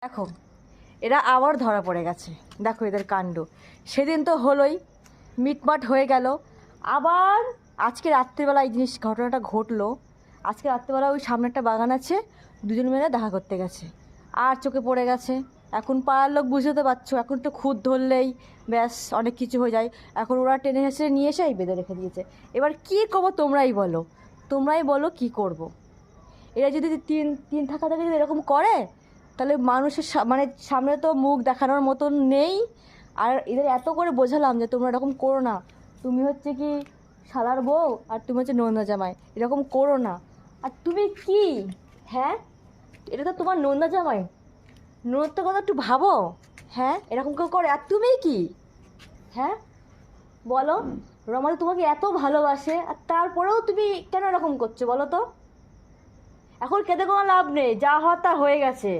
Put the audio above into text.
দেখো এরা আবার ধরা পড়ে গেছে, দেখো এদের কাণ্ড। সেদিন তো হলোই, মিটমাট হয়ে গেল, আবার আজকে রাত্রিবেলা এই ঘটনাটা ঘটলো। আজকে রাত্রিবেলা ওই সামনে একটা বাগান আছে, দুজন মিলে দেখা করতে গেছে, আর চোখে পড়ে গেছে। এখন পাড়ার লোক বুঝতে পারছো, এখন তো খুদ ধরলেই ব্যাস অনেক কিছু হয়ে যায়। এখন ওরা টেনে হেসে নিয়ে এসে এই বেঁধে রেখে দিয়েছে। এবার কী করবো তোমরাই বলো কী করব। এরা যদি তিন তিন থাকা থেকে যদি এরকম করে, তাহলে মানুষের মানে সামনে তো মুখ দেখানোর মতন নেই। আর এদের এত করে বোঝালাম যে তোমরা এরকম করো না, তুমি হচ্ছে কি শালার বউ আর তুমি হচ্ছে নন্দা জামাই, এরকম করো না। আর তুমি কি, হ্যাঁ এটা তো তোমার নন্দা জামাই, নন্দর কথা একটু ভাবো। হ্যাঁ এরকম কেউ করে? আর তুমি কি, হ্যাঁ বলো, রমাল তোমাকে এত ভালোবাসে আর তারপরেও তুমি কেন এরকম করছো বলো তো? এখন কেঁদে কোনো লাভ নেই, যা হওয়ার তা হয়ে গেছে।